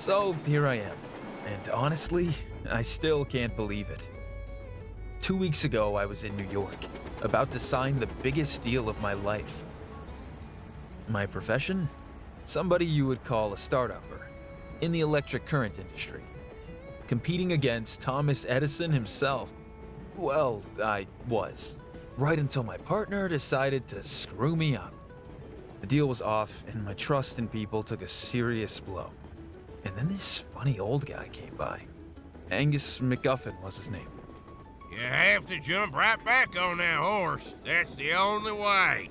So here I am, and honestly, I still can't believe it. 2 weeks ago, I was in New York, about to sign the biggest deal of my life. My profession? Somebody you would call a startupper, in the electric current industry. Competing against Thomas Edison himself. Well, I was. Right until my partner decided to screw me up. The deal was off, and my trust in people took a serious blow. And then this funny old guy came by. Angus McGuffin was his name. You have to jump right back on that horse. That's the only way.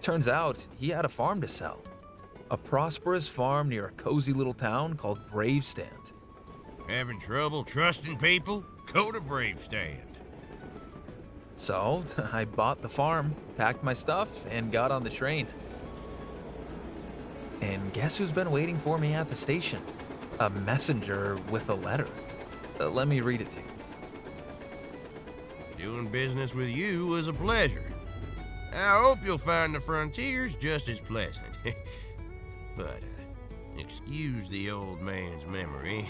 Turns out, he had a farm to sell. A prosperous farm near a cozy little town called Bravestand. Having trouble trusting people? Go to Bravestand. So, I bought the farm, packed my stuff, and got on the train. And guess who's been waiting for me at the station? A messenger with a letter. Let me read it to you. Doing business with you was a pleasure. I hope you'll find the frontiers just as pleasant. But, excuse the old man's memory.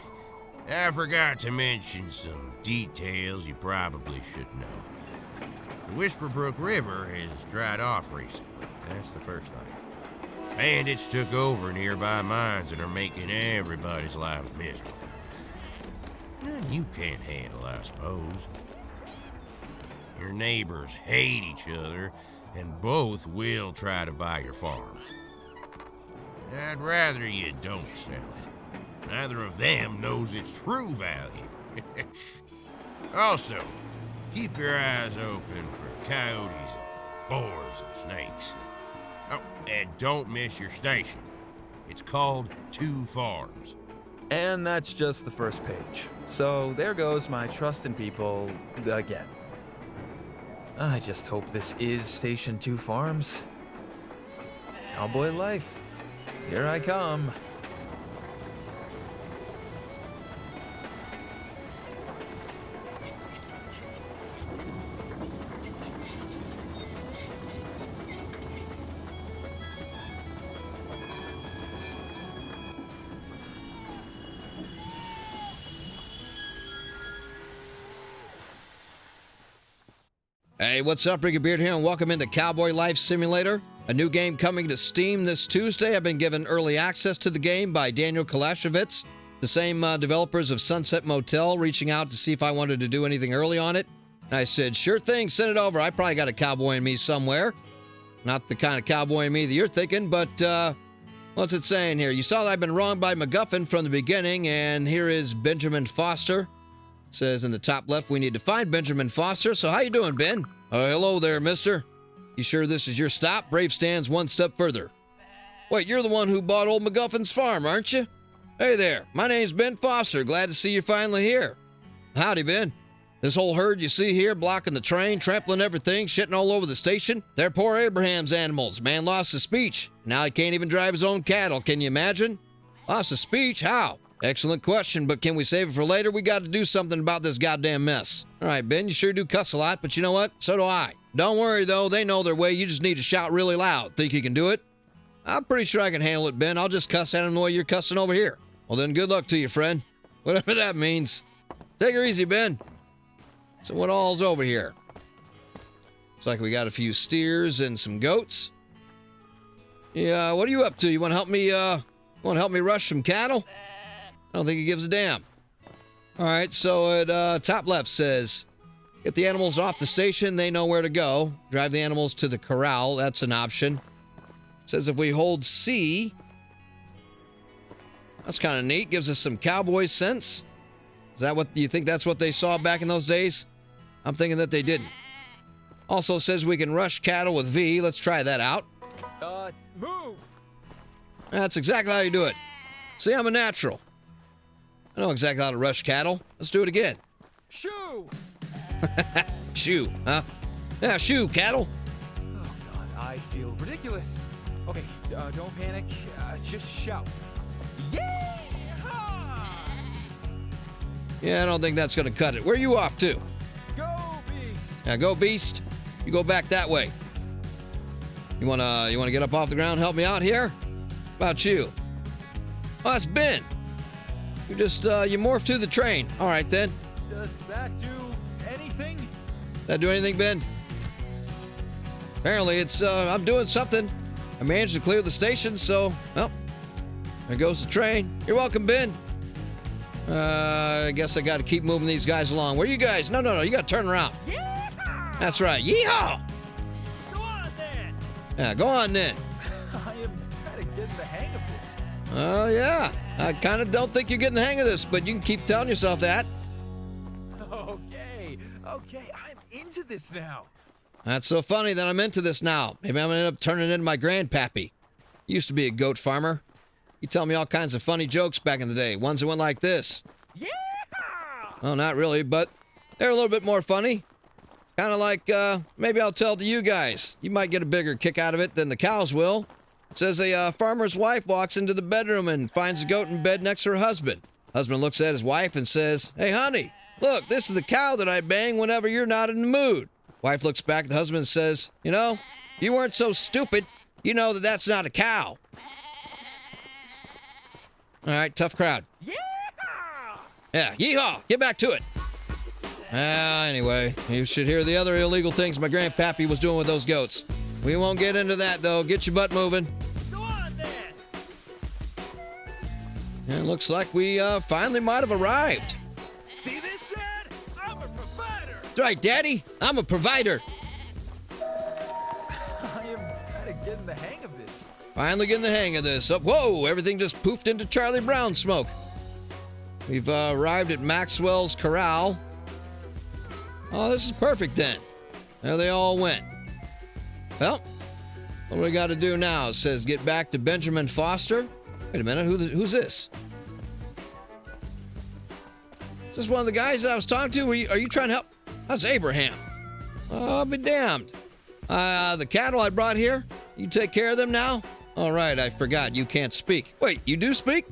I forgot to mention some details you probably should know. The Whisperbrook River has dried off recently. That's the first thing. Bandits took over nearby mines and are making everybody's lives miserable. None you can't handle, I suppose. Your neighbors hate each other, and both will try to buy your farm. I'd rather you don't sell it. Neither of them knows its true value. Also, keep your eyes open for coyotes, boars, and snakes. Oh, and don't miss your station. It's called Two Farms. And that's just the first page. So there goes my trust in people again. I just hope this is Station 2 Farms. Cowboy life. Here I come. Hey, what's up? Ricky Beard here, and welcome into Cowboy Life Simulator, a new game coming to Steam this Tuesday. I've been given early access to the game by Daniel Kalashevitz, the same developers of Sunset Motel, reaching out to see if I wanted to do anything early on it. And I said, sure thing, send it over. I probably got a cowboy in me somewhere. Not the kind of cowboy in me that you're thinking, but what's it saying here? You saw that I've been wronged by MacGuffin from the beginning, and here is Benjamin Foster. It says in the top left, we need to find Benjamin Foster. So how you doing, Ben? Hello there, mister. You sure this is your stop? Bravestand's one step further. Wait, you're the one who bought old MacGuffin's farm, aren't you? Hey there, my name's Ben Foster. Glad to see you're finally here. Howdy, Ben. This whole herd you see here blocking the train, trampling everything, shitting all over the station, they're poor Abraham's animals. Man lost his speech. Now he can't even drive his own cattle. Can you imagine? Lost his speech? How? Excellent question, but can we save it for later? We got to do something about this goddamn mess. All right, Ben, you sure do cuss a lot, but you know what? So do I. Don't worry, though. They know their way. You just need to shout really loud. Think you can do it? I'm pretty sure I can handle it, Ben. I'll just cuss at them the way you're cussing over here. Well, then good luck to you, friend. Whatever that means. Take her easy, Ben. So what all's over here? Looks like we got a few steers and some goats. Yeah, what are you up to? You want to help me rush some cattle? I don't think he gives a damn. All right, so at top left says, get the animals off the station. They know where to go. Drive the animals to the corral. That's an option. Says if we hold C, that's kind of neat. Gives us some cowboy sense. Is that what you think? That's what they saw back in those days? I'm thinking that they didn't. Also says we can rush cattle with V. Let's try that out. Move! That's exactly how you do it. See, I'm a natural. I know exactly how to rush cattle. Let's do it again. Shoo! Shoo, huh? Yeah, shoo, cattle. Oh God, I feel ridiculous. Okay, don't panic. Just shout. Yeah! Yeah, I don't think that's gonna cut it. Where are you off to? Go beast! Yeah, go beast. You go back that way. You wanna get up off the ground, help me out here? How about you? Oh, it's Ben. You morphed through the train. All right, then. Does that do anything? Does that do anything, Ben? Apparently, I'm doing something. I managed to clear the station, so, well, there goes the train. You're welcome, Ben. I guess I got to keep moving these guys along. Where are you guys? No, you got to turn around. Yeehaw! That's right. Yeehaw! Go on then. Yeah, go on then. I am kind of getting the hang of this. Oh, yeah. I kind of don't think you're getting the hang of this, but you can keep telling yourself that. Okay, I'm into this now. That's so funny that I'm into this now. Maybe I'm going to end up turning into my grandpappy. He used to be a goat farmer. He tell me all kinds of funny jokes back in the day. Ones that went like this. Yeehaw! Well, not really, but they're a little bit more funny. Kind of like, maybe I'll tell to you guys. You might get a bigger kick out of it than the cows will. It says a farmer's wife walks into the bedroom and finds a goat in bed next to her husband. Husband looks at his wife and says, "Hey, honey, look, this is the cow that I bang whenever you're not in the mood." Wife looks back at the husband and says, "You know, if you weren't so stupid, you know that that's not a cow." All right, tough crowd. Yeehaw! Yeah, yeehaw, get back to it. Anyway, you should hear the other illegal things my grandpappy was doing with those goats. We won't get into that, though. Get your butt moving. Go on then. And it looks like we finally might have arrived. See this, Dad? I'm a provider. That's right, Daddy. I'm a provider. I am kind of getting the hang of this. Finally getting the hang of this. Oh, whoa, everything just poofed into Charlie Brown smoke. We've arrived at Maxwell's Corral. Oh, this is perfect then. There they all went. Well, what do we got to do now? It says get back to Benjamin Foster. Wait a minute, who's this? Is this one of the guys that I was talking to? Are you trying to help? That's Abraham. Oh, I'll be damned. The cattle I brought here, you take care of them now? All right, I forgot you can't speak. Wait, you do speak?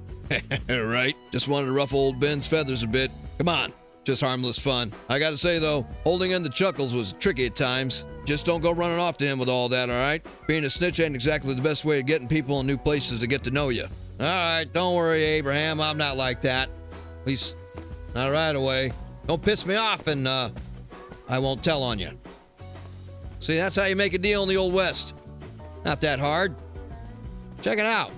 Right. Just wanted to ruffle old Ben's feathers a bit. Come on. Just harmless fun. I gotta say, though, holding in the chuckles was tricky at times. Just don't go running off to him with all that, all right? Being a snitch ain't exactly the best way of getting people in new places to get to know you. All right, don't worry, Abraham. I'm not like that. At least, not right away. Don't piss me off, and I won't tell on you. See, that's how you make a deal in the Old West. Not that hard. Check it out.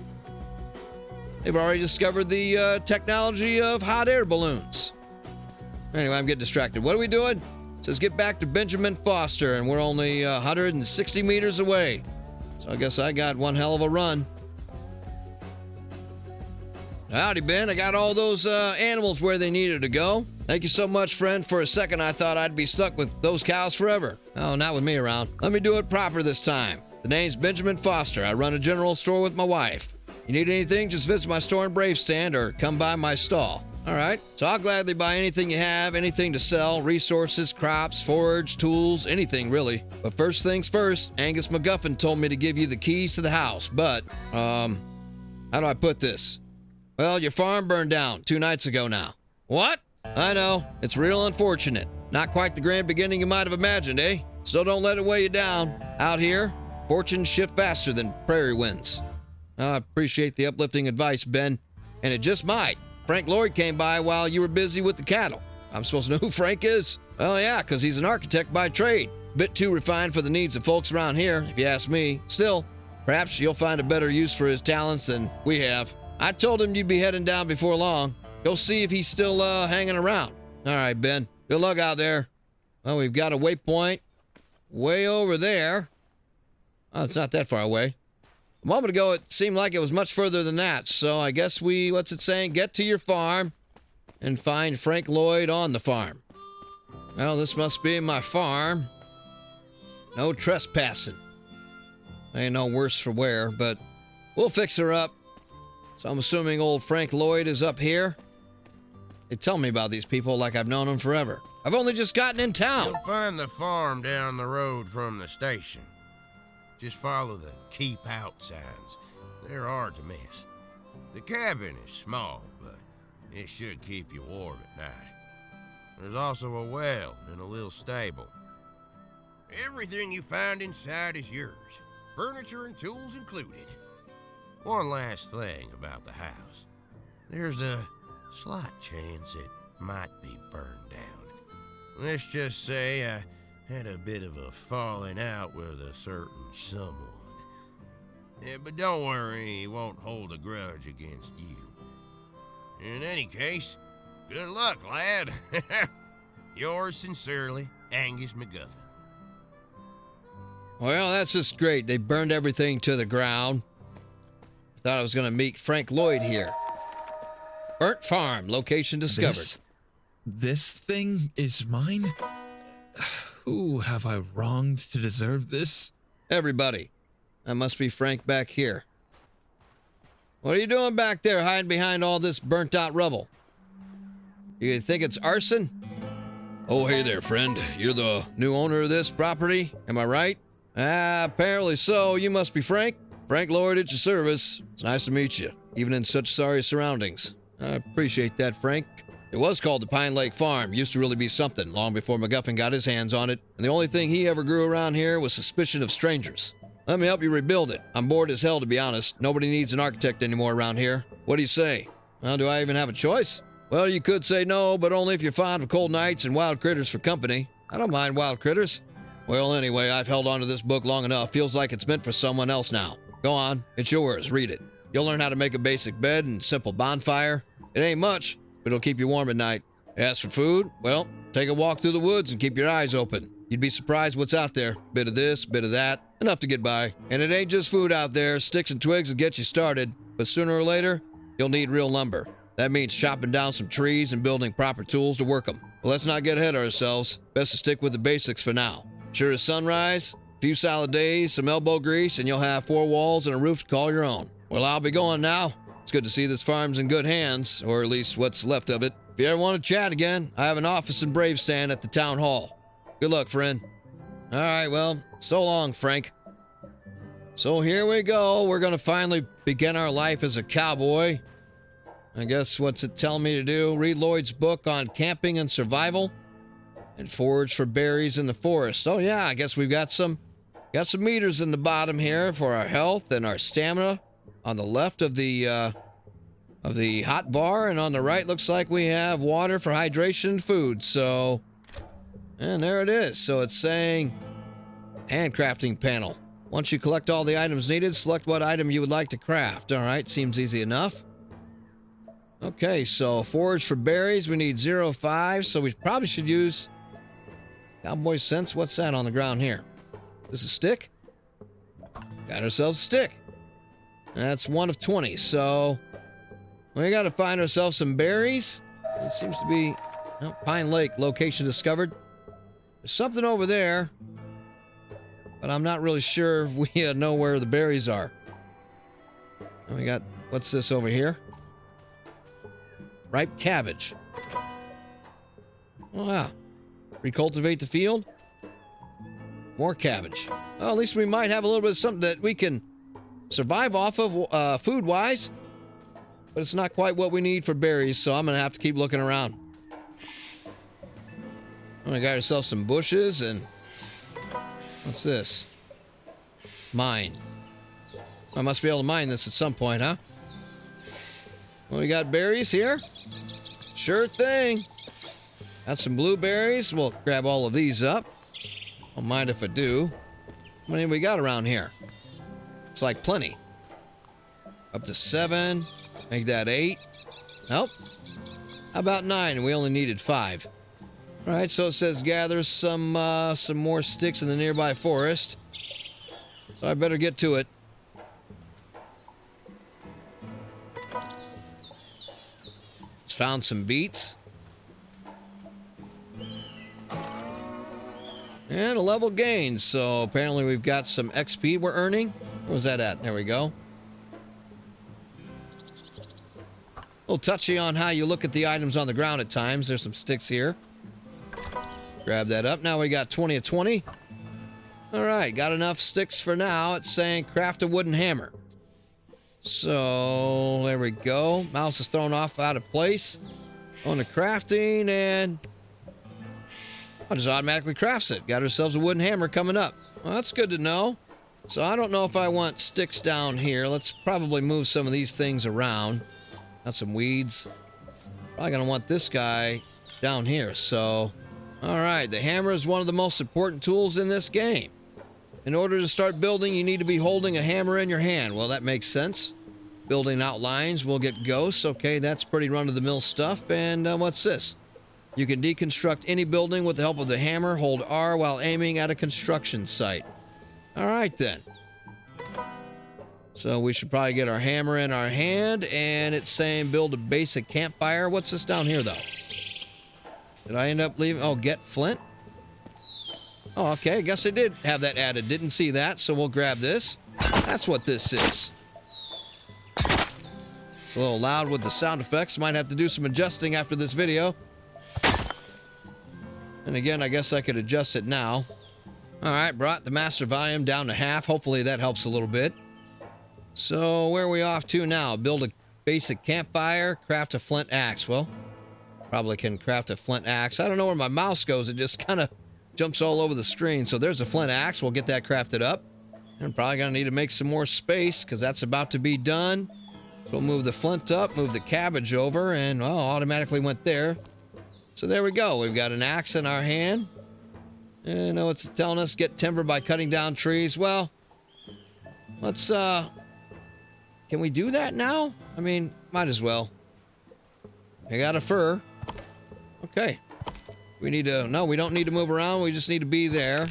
They've already discovered the technology of hot air balloons. Anyway, I'm getting distracted. What are we doing? It says get back to Benjamin Foster, and we're only 160 meters away. So I guess I got one hell of a run. Howdy, Ben. I got all those animals where they needed to go. Thank you so much, friend. For a second, I thought I'd be stuck with those cows forever. Oh, not with me around. Let me do it proper this time. The name's Benjamin Foster. I run a general store with my wife. You need anything, just visit my store in Bravestand or come by my stall. All right, so I'll gladly buy anything you have, anything to sell, resources, crops, forage, tools, anything really. But first things first, Angus McGuffin told me to give you the keys to the house, but, how do I put this? Well, your farm burned down 2 nights ago now. What? I know, it's real unfortunate. Not quite the grand beginning you might have imagined, eh? Still don't let it weigh you down. Out here, fortunes shift faster than prairie winds. I appreciate the uplifting advice, Ben, and it just might. Frank Lloyd came by while you were busy with the cattle. I'm supposed to know who Frank is? Oh yeah, because he's an architect by trade. Bit too refined for the needs of folks around here, if you ask me. Still, perhaps you'll find a better use for his talents than we have. I told him you'd be heading down before long. Go see if he's still hanging around. All right, Ben. Good luck out there. Well, we've got a waypoint way over there. Oh, it's not that far away. A moment ago, it seemed like it was much further than that, so I guess what's it saying? Get to your farm and find Frank Lloyd on the farm. Well, this must be my farm. No trespassing. Ain't no worse for wear, but we'll fix her up. So I'm assuming old Frank Lloyd is up here. They tell me about these people like I've known them forever. I've only just gotten in town. You'll find the farm down the road from the station. Just follow the keep out signs. They're hard to miss. The cabin is small, but it should keep you warm at night. There's also a well and a little stable. Everything you find inside is yours, furniture and tools included. One last thing about the house. There's a slight chance it might be burned down. Let's just say I had a bit of a falling out with a certain someone. Yeah, but don't worry, he won't hold a grudge against you. In any case, good luck, lad. Yours sincerely, Angus McGuffin. Well, that's just great. They burned everything to the ground. Thought I was going to meet Frank Lloyd here. Burnt farm, location discovered. This thing is mine? Who have I wronged to deserve this? Everybody. That must be Frank back here. What are you doing back there hiding behind all this burnt out rubble? You think it's arson? Oh, hey there, friend. You're the new owner of this property, am I right? Apparently so. You must be Frank. Frank Lloyd at your service. It's nice to meet you, even in such sorry surroundings. I appreciate that, Frank. It was called the Pine Lake Farm. Used to really be something long before McGuffin got his hands on it, and the only thing he ever grew around here was suspicion of strangers. Let me help you rebuild it. I'm bored as hell, to be honest. Nobody needs an architect anymore around here. What do you say? Well, do I even have a choice? Well, you could say no, but only if you're fond of cold nights and wild critters for company. I don't mind wild critters. Well, anyway, I've held on to this book long enough. Feels like it's meant for someone else now. Go on. It's yours. Read it. You'll learn how to make a basic bed and simple bonfire. It ain't much, but it'll keep you warm at night. As for food, well, take a walk through the woods and keep your eyes open. You'd be surprised what's out there. Bit of this, bit of that. Enough to get by. And it ain't just food out there. Sticks and twigs will get you started. But sooner or later, you'll need real lumber. That means chopping down some trees and building proper tools to work them. But let's not get ahead of ourselves. Best to stick with the basics for now. Sure as sunrise, a few salad days, some elbow grease, and you'll have 4 walls and a roof to call your own. Well, I'll be going now. It's good to see this farm's in good hands, or at least what's left of it. If you ever want to chat again, I have an office in Bravestand at the town hall. Good luck, friend. All right, well, so long, Frank. So here we go. We're going to finally begin our life as a cowboy. I guess what's it telling me to do? Read Lloyd's book on camping and survival and forage for berries in the forest. Oh yeah, I guess we've got some meters in the bottom here for our health and our stamina. On the left of the hot bar, and on the right looks like we have water for hydration and food. So, and there it is. So it's saying handcrafting panel. Once you collect all the items needed, select what item you would like to craft. All right, seems easy enough. Okay, so forage for berries, we need 0.5, so we probably should use Cowboy Sense. What's that on the ground here? This is a stick? Got ourselves a stick. That's 1 of 20, so we got to find ourselves some berries. It seems to be Pine Lake, location discovered. There's something over there, but I'm not really sure if we know where the berries are. And we got, what's this over here? Ripe cabbage. Oh, wow. Recultivate the field. More cabbage. Well, at least we might have a little bit of something that we can survive off of food-wise. But it's not quite what we need for berries, so I'm going to have to keep looking around. We got ourselves some bushes and... What's this? Mine. I must be able to mine this at some point, huh? Well, we got berries here. Sure thing. Got some blueberries. We'll grab all of these up. Don't mind if I do. How many we got around here? It's like plenty. Up to 7. Make that 8. Nope. How about 9? And we only needed 5. All right, so it says gather some more sticks in the nearby forest. So I better get to it. Just found some beets. And a level gain, so apparently we've got some XP we're earning. What was that at? There we go. A little touchy on how you look at the items on the ground at times. There's some sticks here. Grab that up. Now we got 20 of 20. All right, got enough sticks for now. It's saying craft a wooden hammer. So there we go. Mouse is thrown off out of place on the crafting, and I just automatically crafts it. Got ourselves a wooden hammer coming up. Well, that's good to know. So I don't know if I want sticks down here. Let's probably move some of these things around. Got some weeds. I'm gonna want this guy down here. So, all right, the hammer is one of the most important tools in this game. In order to start building, you need to be holding a hammer in your hand. Well, that makes sense. Building outlines, we'll get ghosts. Okay, that's pretty run-of-the-mill stuff. And what's this? You can deconstruct any building with the help of the hammer. Hold R while aiming at a construction site. All right, then. So we should probably get our hammer in our hand. And it's saying build a basic campfire. What's this down here, though? Did I end up leaving? Oh, get flint? Oh, okay. I guess I did have that added. Didn't see that, so we'll grab this. That's what this is. It's a little loud with the sound effects. Might have to do some adjusting after this video. And again, I guess I could adjust it now. All right, brought the master volume down to half. Hopefully that helps a little bit. So where are we off to now? Build a basic campfire, craft a flint axe. Well, probably can craft a flint axe. I don't know where my mouse goes. It just kind of jumps all over the screen. So there's a flint axe. We'll get that crafted up. And probably going to need to make some more space because that's about to be done. So we'll move the flint up, move the cabbage over, and, well, automatically went there. So there we go. We've got an axe in our hand. And what's it telling us? Get timber by cutting down trees. Well, let's, can we do that now? I mean, might as well. I got a fur. Okay. We need to, no, we don't need to move around. We just need to be there.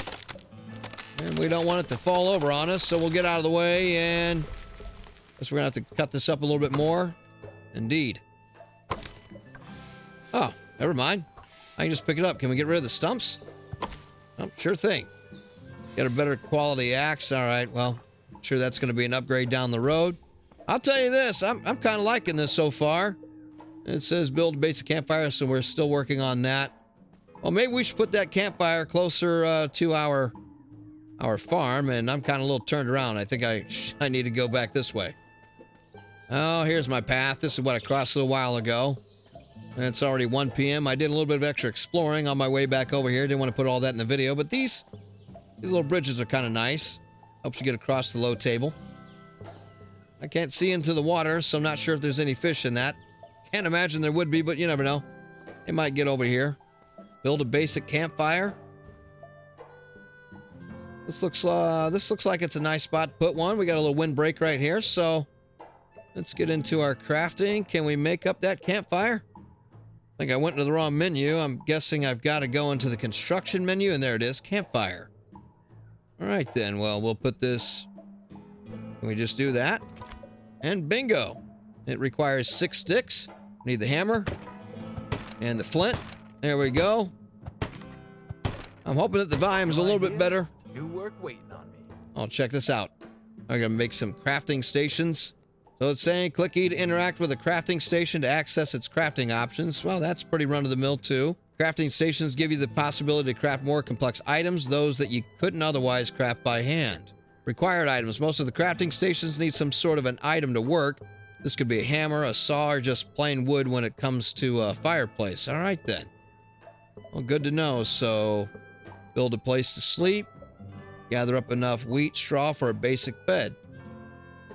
And we don't want it to fall over on us, so we'll get out of the way, and I guess we're going to have to cut this up a little bit more. Indeed. Oh, never mind. I can just pick it up. Can we get rid of the stumps? Oh, sure thing. Get a better quality axe. All right, well, I'm sure that's going to be an upgrade down the road. I'll tell you this, I'm kind of liking this so far. It says build a basic campfire, so we're still working on that. Well, maybe we should put that campfire closer to our farm, and I'm kind of a little turned around. I think I need to go back this way. Oh, here's my path. This is what I crossed a little while ago. And it's already 1 p.m. I did a little bit of extra exploring on my way back over here. Didn't want to put all that in the video, but these little bridges are kind of nice. Helps you get across the low table. I can't see into the water, so I'm not sure if there's any fish in that. Can't imagine there would be, but you never know. They might get over here. Build a basic campfire. This looks like it's a nice spot to put one. We got a little windbreak right here, so let's get into our crafting. Can we make up that campfire? I think I went into the wrong menu. I'm guessing I've got to go into the construction menu, and there it is, campfire. All right then, well, we'll put this, can we just do that? And bingo. It requires 6 sticks. Need the hammer and the flint. There we go. I'm hoping that the volume's a little bit better. New work waiting on me. I'll check this out. I'm going to make some crafting stations. So it's saying click E to interact with a crafting station to access its crafting options. Well, that's pretty run-of-the-mill too. Crafting stations give you the possibility to craft more complex items, those that you couldn't otherwise craft by hand. Required items. Most of the crafting stations need some sort of an item to work. This could be a hammer, a saw, or just plain wood when it comes to a fireplace. All right, then. Well, good to know. So, build a place to sleep. Gather up enough wheat straw for a basic bed.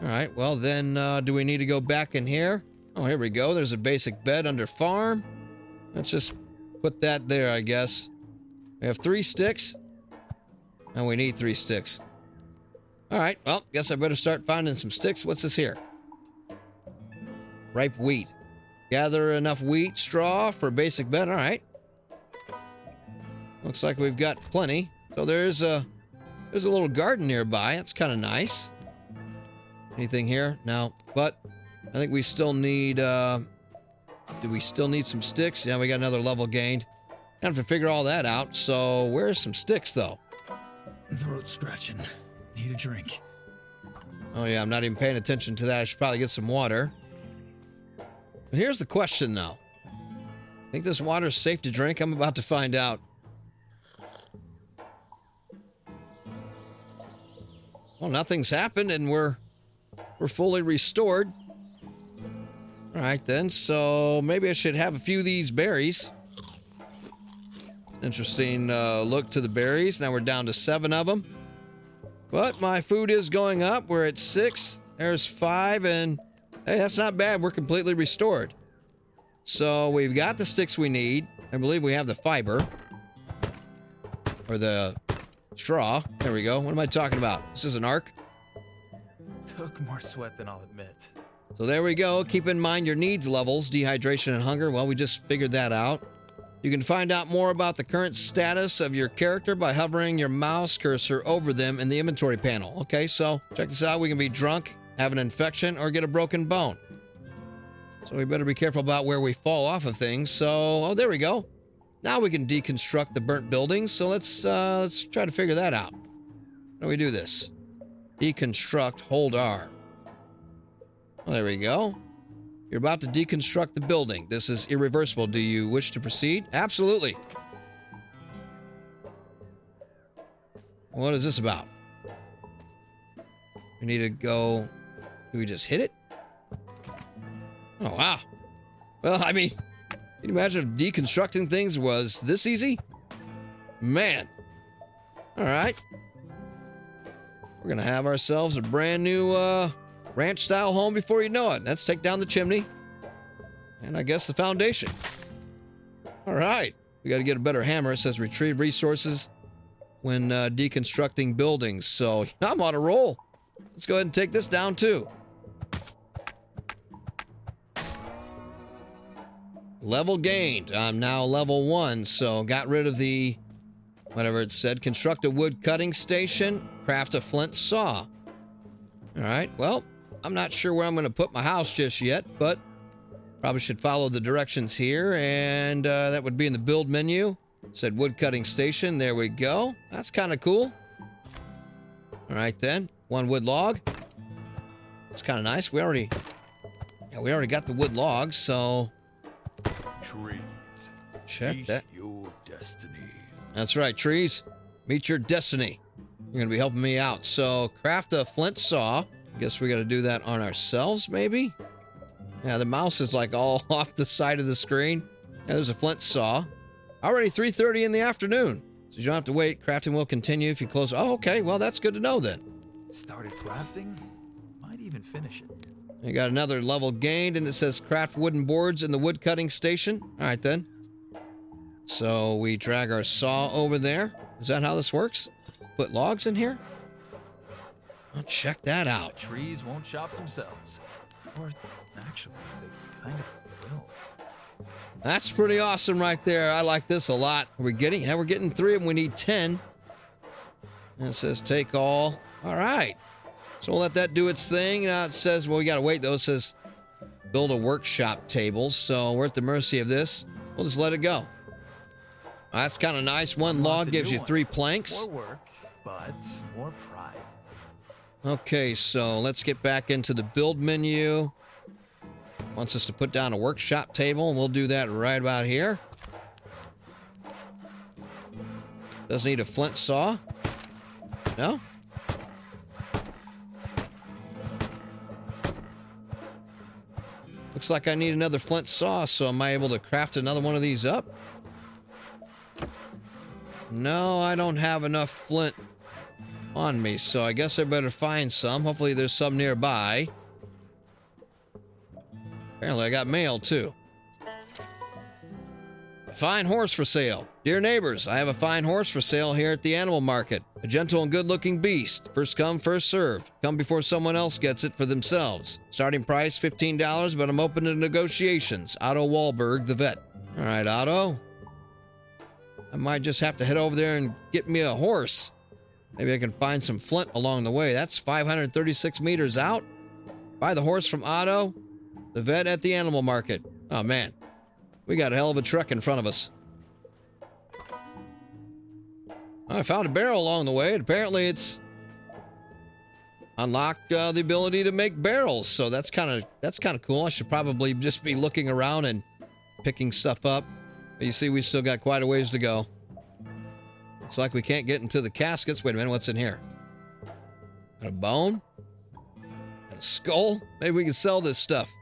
All right, well, then, do we need to go back in here? Oh, here we go. There's a basic bed under farm. Let's just put that there, I guess. We have 3 sticks. And we need 3 sticks. All right, well, guess I better start finding some sticks. What's this here? Ripe wheat. Gather enough wheat straw for a basic bed. All right. Looks like we've got plenty. So there's a little garden nearby. That's kind of nice. Anything here? No. But I think we still need, do we still need some sticks? Yeah, we got another level gained. I have to figure all that out. So where's some sticks, though? Throat scratching. Need a drink. Oh, yeah, I'm not even paying attention to that. I should probably get some water. But here's the question, though. Think this water is safe to drink? I'm about to find out. Well, nothing's happened, and we're fully restored. All right, then. So maybe I should have a few of these berries. Interesting look to the berries. Now we're down to 7 of them. But my food is going up. We're at 6. There's 5, and hey, that's not bad. We're completely restored. So we've got the sticks we need. I believe we have the fiber. Or the straw. There we go. What am I talking about? This is an arc. Took more sweat than I'll admit. So there we go. Keep in mind your needs levels, dehydration and hunger. Well, we just figured that out. You can find out more about the current status of your character by hovering your mouse cursor over them in the inventory panel. Okay, so check this out. We can be drunk, have an infection, or get a broken bone. So we better be careful about where we fall off of things. So, oh, there we go. Now we can deconstruct the burnt buildings. So let's try to figure that out. How do we do this? Deconstruct, hold R. Well, there we go. You're about to deconstruct the building. This is irreversible. Do you wish to proceed? Absolutely. What is this about? We need to go... Do we just hit it? Oh, wow. Well, I mean, can you imagine if deconstructing things was this easy? Man. All right. We're going to have ourselves a brand new ranch-style home before you know it. Let's take down the chimney. And I guess the foundation. All right. We got to get a better hammer. It says retrieve resources when deconstructing buildings. So I'm on a roll. Let's go ahead and take this down too. Level gained. I'm now level 1, so got rid of the, whatever it said, construct a wood cutting station, craft a flint saw. All right, well, I'm not sure where I'm going to put my house just yet, but probably should follow the directions here, and that would be in the build menu. It said wood cutting station. There we go. That's kind of cool. All right, then. 1 wood log. That's kind of nice. We already got the wood logs, so... Trees. Check Meet that. your destiny. That's right, trees. Meet your destiny. You're going to be helping me out. So, craft a flint saw. I guess we got to do that on ourselves, maybe? Yeah, the mouse is like all off the side of the screen. Yeah, there's a flint saw. Already 3:30 in the afternoon. So you don't have to wait. Crafting will continue if you close. Oh, okay. Well, that's good to know then. Started crafting? Might even finish it. You got another level gained, and it says craft wooden boards in the wood cutting station. All right, then. So we drag our saw over there. Is that how this works? Put logs in here? Oh, check that out. Trees won't chop themselves. Or, actually, they kind of will. That's pretty awesome right there. I like this a lot. We're getting 3 of them. We need 10. And it says take all. All right. So we'll let that do its thing. It says, well, we got to wait, though. It says build a workshop table. So we're at the mercy of this. We'll just let it go. That's kind of nice. 1 log gives you 3 planks. More work, but more pride. Okay, so let's get back into the build menu. Wants us to put down a workshop table, and we'll do that right about here. Does need a flint saw. No? Looks like I need another flint saw, so am I able to craft another one of these up? No, I don't have enough flint on me, so I guess I better find some. Hopefully there's some nearby. Apparently I got mail, too. Fine horse for sale. Dear neighbors, I have a fine horse for sale here at the animal market. A gentle and good-looking beast. First come, first served. Come before someone else gets it for themselves. Starting price $15, but I'm open to negotiations. Otto Wahlberg, the vet. All right, Otto. I might just have to head over there and get me a horse. Maybe I can find some flint along the way. That's 536 meters out. Buy the horse from Otto, the vet at the animal market. Oh, man. We got a hell of a trek in front of us. I found a barrel along the way, and apparently it's unlocked the ability to make barrels. So that's kind of cool. I should probably just be looking around and picking stuff up. But you see, we still got quite a ways to go. Looks like we can't get into the caskets. Wait a minute, what's in here? Got a bone? A skull? Maybe we can sell this stuff.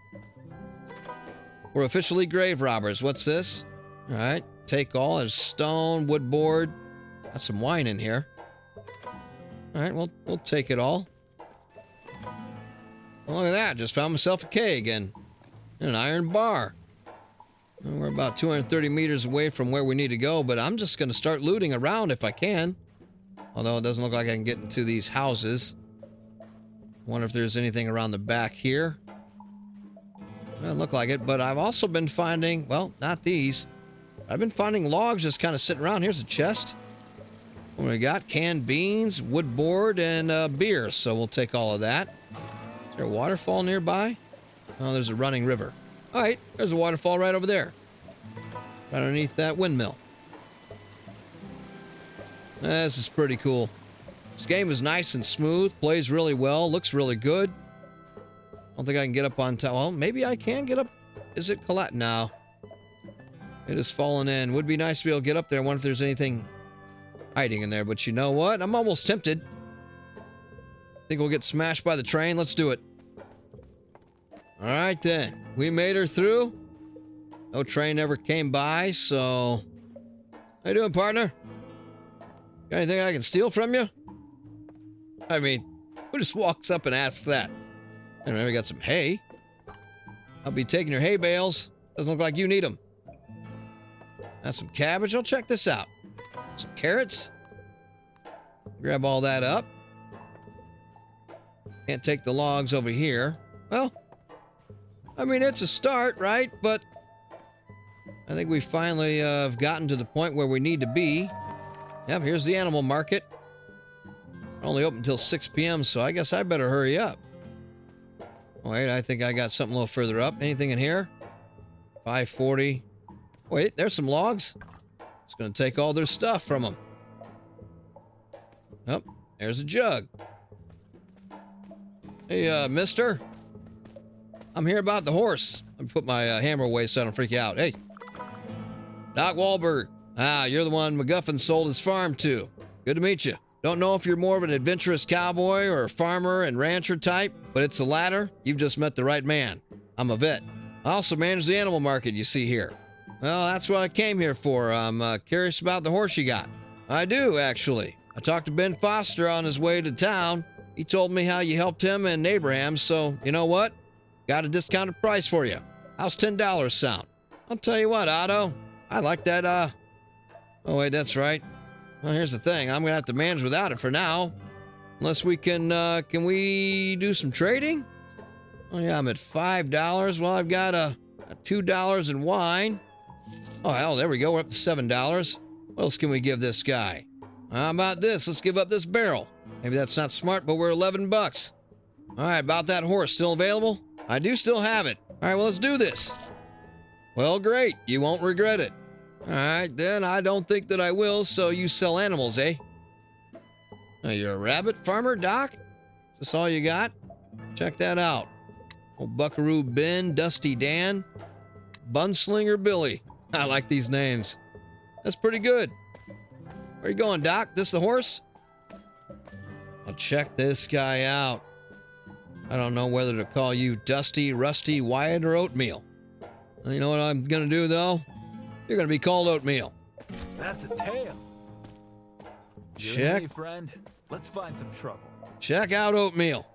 We're officially grave robbers. What's this? All right. Take all. There's stone, wood board. Got some wine in here. All right, we'll take it all. Oh, look at that. Just found myself a keg and an iron bar. We're about 230 meters away from where we need to go, but I'm just going to start looting around if I can. Although it doesn't look like I can get into these houses. Wonder if there's anything around the back here. Doesn't look like it, but I've also been finding, well, not these. I've been finding logs just kind of sitting around. Here's a chest. What we got? Canned beans, wood board, and beer. So we'll take all of that. Is there a waterfall nearby? Oh, there's a running river. All right, there's a waterfall right over there. Right underneath that windmill. This is pretty cool. This game is nice and smooth, plays really well, looks really good. I don't think I can get up on top. Well, maybe I can get up. Is it collapsed? No. It is fallen in. Would be nice to be able to get up there. I wonder if there's anything hiding in there. But you know what? I'm almost tempted. Think we'll get smashed by the train? Let's do it. All right, then. We made her through. No train ever came by, so... How you doing, partner? Got anything I can steal from you? I mean, who just walks up and asks that? Anyway, we got some hay. I'll be taking your hay bales. Doesn't look like you need them. Got some cabbage. I'll check this out. Some carrots. Grab all that up. Can't take the logs over here. Well, I mean, it's a start, right? But I think we finally have gotten to the point where we need to be. Yep, here's the animal market. Only open until 6 p.m., so I guess I better hurry up. Wait, I think I got something a little further up. Anything in here? 540. Wait, there's some logs. Just gonna take all their stuff from them. Oh, there's a jug. Hey, mister. I'm here about the horse. Let me put my hammer away so I don't freak you out. Hey. Doc Wahlberg. Ah, you're the one MacGuffin sold his farm to. Good to meet you. Don't know if you're more of an adventurous cowboy or a farmer and rancher type, but it's the latter. You've just met the right man. I'm a vet. I also manage the animal market you see here. Well, that's what I came here for. I'm curious about the horse you got. I do, actually. I talked to Ben Foster on his way to town. He told me how you helped him and Abraham, so you know what? Got a discounted price for you. How's $10 sound? I'll tell you what, Otto. I like that, Oh, wait, that's right. Well, here's the thing. I'm going to have to manage without it for now. Unless we can we do some trading? Oh, yeah, I'm at $5. Well, I've got a $2 in wine. Oh, hell, there we go. We're up to $7. What else can we give this guy? How about this? Let's give up this barrel. Maybe that's not smart, but we're $11. All right, about that horse. Still available? I do still have it. All right, well, let's do this. Well, great. You won't regret it. All right, then I don't think that I will, so you sell animals, eh? Now, you're a rabbit farmer, Doc? Is this all you got? Check that out. Old Buckaroo Ben, Dusty Dan, Bunslinger Billy. I like these names. That's pretty good. Where you going, Doc? This the horse? Well, check this guy out. I don't know whether to call you Dusty, Rusty, Wyatt, or Oatmeal. You know what I'm going to do, though? You're going to be called Oatmeal. That's a tale. Check. Hey, friend. Let's find some trouble. Check out Oatmeal.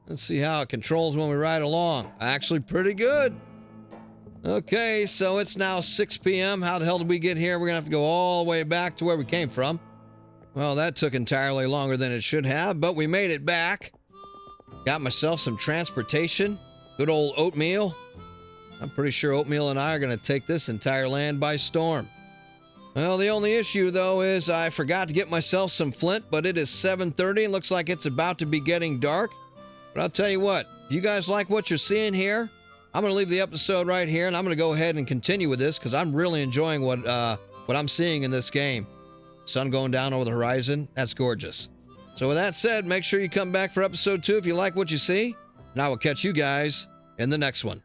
Let's see how it controls when we ride along. Actually, pretty good. Okay, so it's now 6 p.m. How the hell did we get here? We're going to have to go all the way back to where we came from. Well, that took entirely longer than it should have, but we made it back. Got myself some transportation. Good old Oatmeal. I'm pretty sure Oatmeal and I are going to take this entire land by storm. Well, the only issue, though, is I forgot to get myself some flint, but it is 7:30 and looks like it's about to be getting dark. But I'll tell you what, if you guys like what you're seeing here, I'm going to leave the episode right here, and I'm going to go ahead and continue with this because I'm really enjoying what I'm seeing in this game. Sun going down over the horizon, that's gorgeous. So with that said, make sure you come back for episode 2 if you like what you see, and I will catch you guys in the next one.